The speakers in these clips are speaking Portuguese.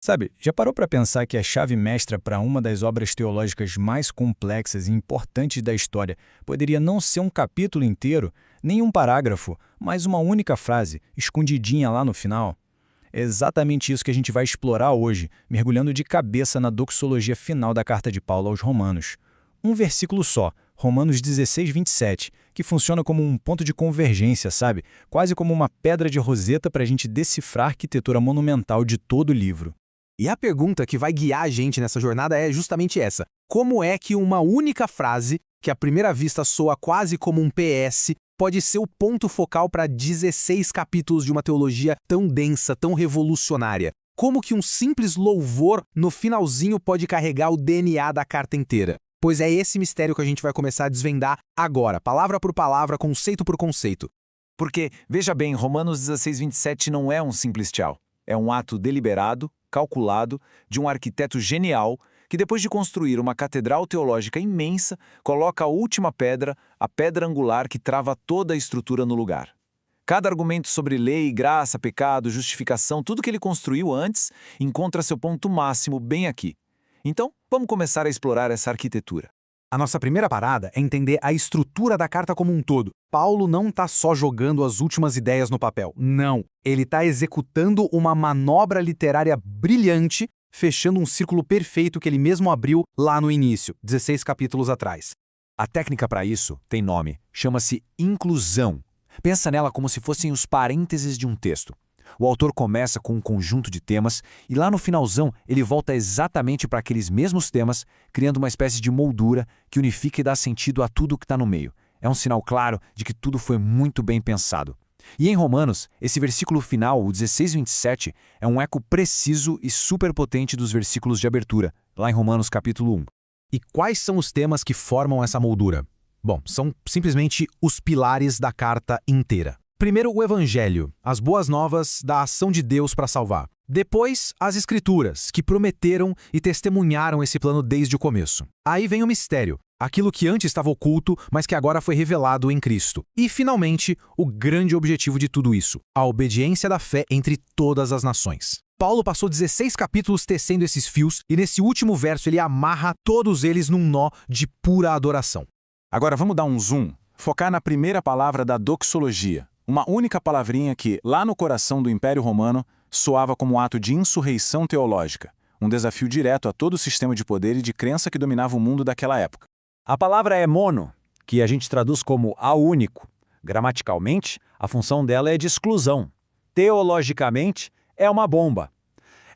Sabe, já parou para pensar que a chave mestra para uma das obras teológicas mais complexas e importantes da história poderia não ser um capítulo inteiro, nem um parágrafo, mas uma única frase, escondidinha lá no final? É exatamente isso que a gente vai explorar hoje, mergulhando de cabeça na doxologia final da carta de Paulo aos Romanos. Um versículo só, Romanos 16, 27, que funciona como um ponto de convergência, sabe? Quase como uma pedra de roseta para a gente decifrar a arquitetura monumental de todo o livro. E a pergunta que vai guiar a gente nessa jornada é justamente essa. Como é que uma única frase, que à primeira vista soa quase como um PS, pode ser o ponto focal para 16 capítulos de uma teologia tão densa, tão revolucionária? Como que um simples louvor no finalzinho pode carregar o DNA da carta inteira? Pois é esse mistério que a gente vai começar a desvendar agora, palavra por palavra, conceito por conceito. Porque, veja bem, Romanos 16, 27 não é um simples tchau. É um ato deliberado, calculado, de um arquiteto genial que, depois de construir uma catedral teológica imensa, coloca a última pedra, a pedra angular que trava toda a estrutura no lugar. Cada argumento sobre lei, graça, pecado, justificação, tudo que ele construiu antes, encontra seu ponto máximo bem aqui. Então, vamos começar a explorar essa arquitetura. A nossa primeira parada é entender a estrutura da carta como um todo. Paulo não está só jogando as últimas ideias no papel. Não. Ele está executando uma manobra literária brilhante, fechando um círculo perfeito que ele mesmo abriu lá no início, 16 capítulos atrás. A técnica para isso tem nome, chama-se inclusão. Pensa nela como se fossem os parênteses de um texto. O autor começa com um conjunto de temas e lá no finalzão ele volta exatamente para aqueles mesmos temas, criando uma espécie de moldura que unifica e dá sentido a tudo que está no meio. É um sinal claro de que tudo foi muito bem pensado. E em Romanos, esse versículo final, o 16, 27, é um eco preciso e superpotente dos versículos de abertura, lá em Romanos capítulo 1. E quais são os temas que formam essa moldura? Bom, são simplesmente os pilares da carta inteira. Primeiro, o Evangelho, as boas novas da ação de Deus para salvar. Depois, as Escrituras, que prometeram e testemunharam esse plano desde o começo. Aí vem o mistério, aquilo que antes estava oculto, mas que agora foi revelado em Cristo. E, finalmente, o grande objetivo de tudo isso, a obediência da fé entre todas as nações. Paulo passou 16 capítulos tecendo esses fios e nesse último verso ele amarra todos eles num nó de pura adoração. Agora vamos dar um zoom, focar na primeira palavra da doxologia. Uma única palavrinha que, lá no coração do Império Romano, soava como um ato de insurreição teológica, um desafio direto a todo o sistema de poder e de crença que dominava o mundo daquela época. A palavra é mono, que a gente traduz como ao único. Gramaticalmente, a função dela é de exclusão. Teologicamente, é uma bomba.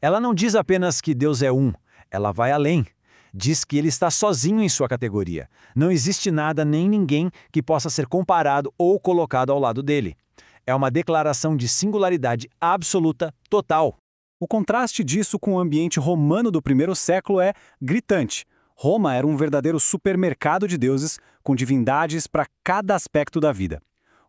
Ela não diz apenas que Deus é um, ela vai além. Diz que ele está sozinho em sua categoria. Não existe nada nem ninguém que possa ser comparado ou colocado ao lado dele. É uma declaração de singularidade absoluta, total. O contraste disso com o ambiente romano do primeiro século é gritante. Roma era um verdadeiro supermercado de deuses, com divindades para cada aspecto da vida.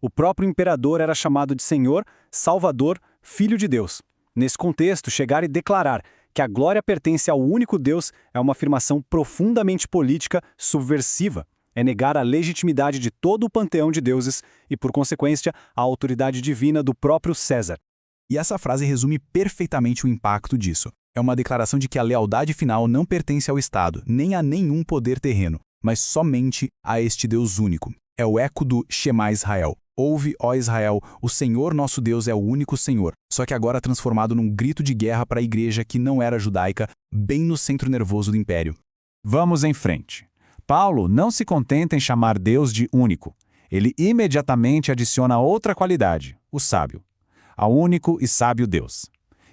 O próprio imperador era chamado de Senhor, Salvador, Filho de Deus. Nesse contexto, chegar e declarar que a glória pertence ao único Deus é uma afirmação profundamente política, subversiva. É negar a legitimidade de todo o panteão de deuses e, por consequência, a autoridade divina do próprio César. E essa frase resume perfeitamente o impacto disso. É uma declaração de que a lealdade final não pertence ao Estado, nem a nenhum poder terreno, mas somente a este Deus único. É o eco do Shema Israel. Ouve, ó Israel, o Senhor nosso Deus é o único Senhor, só que agora transformado num grito de guerra para a igreja que não era judaica, bem no centro nervoso do império. Vamos em frente. Paulo não se contenta em chamar Deus de único. Ele imediatamente adiciona outra qualidade, o sábio. Ao único e sábio Deus.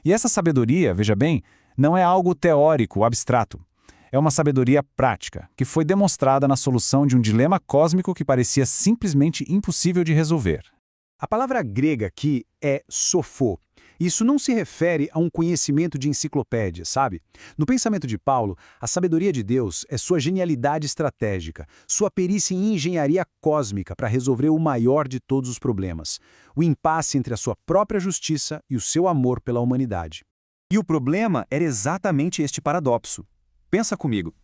E essa sabedoria, veja bem, não é algo teórico, abstrato. É uma sabedoria prática, que foi demonstrada na solução de um dilema cósmico que parecia simplesmente impossível de resolver. A palavra grega aqui é sofô. Isso não se refere a um conhecimento de enciclopédia, sabe? No pensamento de Paulo, a sabedoria de Deus é sua genialidade estratégica, sua perícia em engenharia cósmica para resolver o maior de todos os problemas, o impasse entre a sua própria justiça e o seu amor pela humanidade. E o problema era exatamente este paradoxo. Pensa comigo.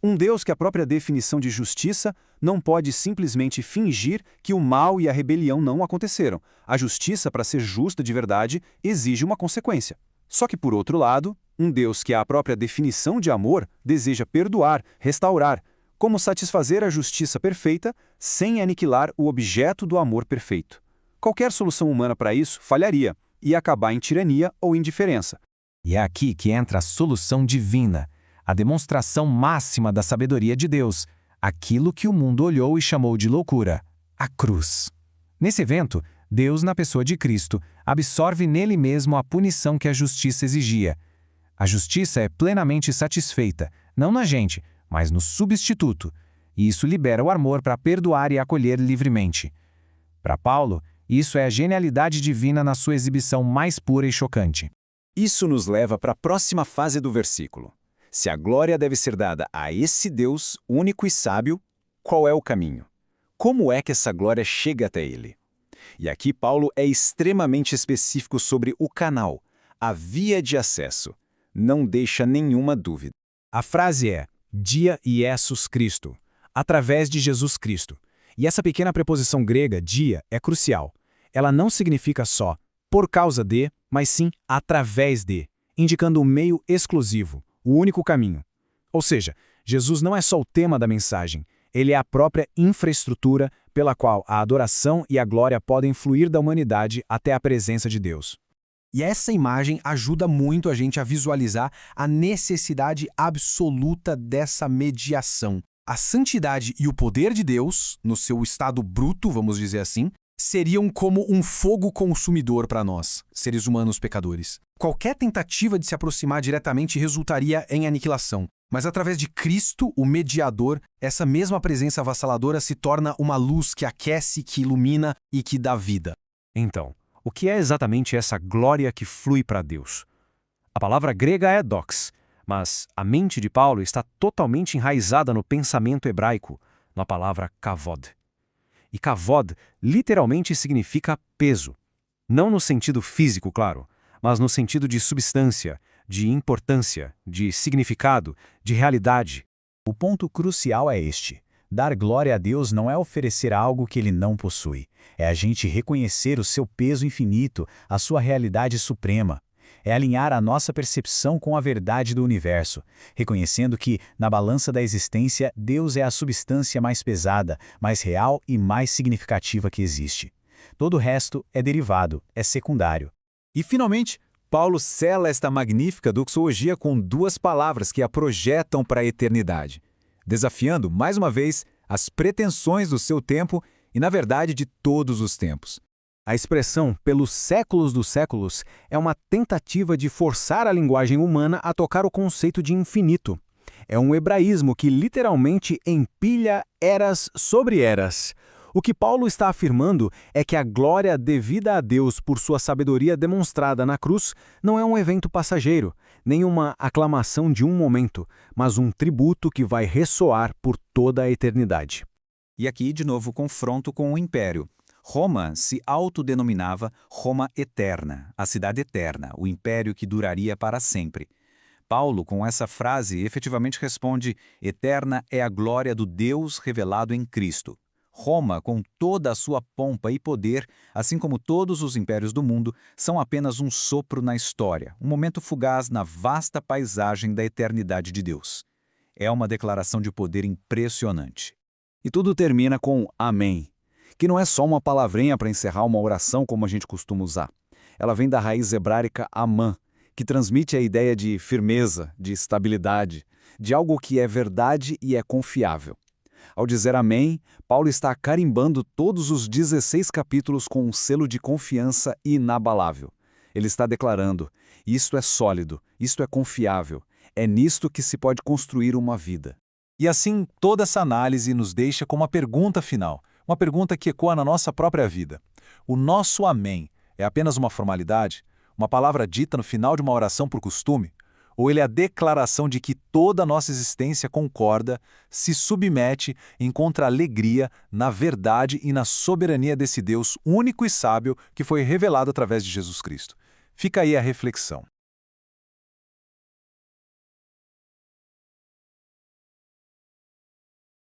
Um Deus que a própria definição de justiça não pode simplesmente fingir que o mal e a rebelião não aconteceram. A justiça, para ser justa de verdade, exige uma consequência. Só que, por outro lado, um Deus que é a própria definição de amor deseja perdoar, restaurar, como satisfazer a justiça perfeita sem aniquilar o objeto do amor perfeito. Qualquer solução humana para isso falharia e ia acabar em tirania ou indiferença. E é aqui que entra a solução divina, a demonstração máxima da sabedoria de Deus, aquilo que o mundo olhou e chamou de loucura, a cruz. Nesse evento, Deus, na pessoa de Cristo, absorve nele mesmo a punição que a justiça exigia. A justiça é plenamente satisfeita, não na gente, mas no substituto, e isso libera o amor para perdoar e acolher livremente. Para Paulo, isso é a genialidade divina na sua exibição mais pura e chocante. Isso nos leva para a próxima fase do versículo. Se a glória deve ser dada a esse Deus único e sábio, qual é o caminho? Como é que essa glória chega até ele? E aqui Paulo é extremamente específico sobre o canal, a via de acesso. Não deixa nenhuma dúvida. A frase é dia Iesus Cristo, através de Jesus Cristo. E essa pequena preposição grega, dia, é crucial. Ela não significa só por causa de, mas sim através de, indicando um meio exclusivo, o único caminho. Ou seja, Jesus não é só o tema da mensagem, ele é a própria infraestrutura pela qual a adoração e a glória podem fluir da humanidade até a presença de Deus. E essa imagem ajuda muito a gente a visualizar a necessidade absoluta dessa mediação. A santidade e o poder de Deus, no seu estado bruto, vamos dizer assim, seriam como um fogo consumidor para nós, seres humanos pecadores. Qualquer tentativa de se aproximar diretamente resultaria em aniquilação. Mas através de Cristo, o mediador, essa mesma presença avassaladora se torna uma luz que aquece, que ilumina e que dá vida. Então, o que é exatamente essa glória que flui para Deus? A palavra grega é dox, mas a mente de Paulo está totalmente enraizada no pensamento hebraico, na palavra kavod. E kavod literalmente significa peso. Não no sentido físico, claro, mas no sentido de substância, de importância, de significado, de realidade. O ponto crucial é este. Dar glória a Deus não é oferecer algo que ele não possui. É a gente reconhecer o seu peso infinito, a sua realidade suprema. É alinhar a nossa percepção com a verdade do universo, reconhecendo que, na balança da existência, Deus é a substância mais pesada, mais real e mais significativa que existe. Todo o resto é derivado, é secundário. E, finalmente, Paulo sela esta magnífica doxologia com duas palavras que a projetam para a eternidade, desafiando, mais uma vez, as pretensões do seu tempo e, na verdade, de todos os tempos. A expressão pelos séculos dos séculos é uma tentativa de forçar a linguagem humana a tocar o conceito de infinito. É um hebraísmo que literalmente empilha eras sobre eras. O que Paulo está afirmando é que a glória devida a Deus por sua sabedoria demonstrada na cruz não é um evento passageiro, nem uma aclamação de um momento, mas um tributo que vai ressoar por toda a eternidade. E aqui, de novo, confronto com o império. Roma se autodenominava Roma Eterna, a cidade eterna, o império que duraria para sempre. Paulo, com essa frase, efetivamente responde: eterna é a glória do Deus revelado em Cristo. Roma, com toda a sua pompa e poder, assim como todos os impérios do mundo, são apenas um sopro na história, um momento fugaz na vasta paisagem da eternidade de Deus. É uma declaração de poder impressionante. E tudo termina com Amém, que não é só uma palavrinha para encerrar uma oração como a gente costuma usar. Ela vem da raiz hebraica Amã, que transmite a ideia de firmeza, de estabilidade, de algo que é verdade e é confiável. Ao dizer amém, Paulo está carimbando todos os 16 capítulos com um selo de confiança inabalável. Ele está declarando: isto é sólido, isto é confiável, é nisto que se pode construir uma vida. E assim, toda essa análise nos deixa com uma pergunta final, uma pergunta que ecoa na nossa própria vida. O nosso amém é apenas uma formalidade, uma palavra dita no final de uma oração por costume? Ou ele é a declaração de que toda a nossa existência concorda, se submete, encontra alegria na verdade e na soberania desse Deus único e sábio que foi revelado através de Jesus Cristo? Fica aí a reflexão.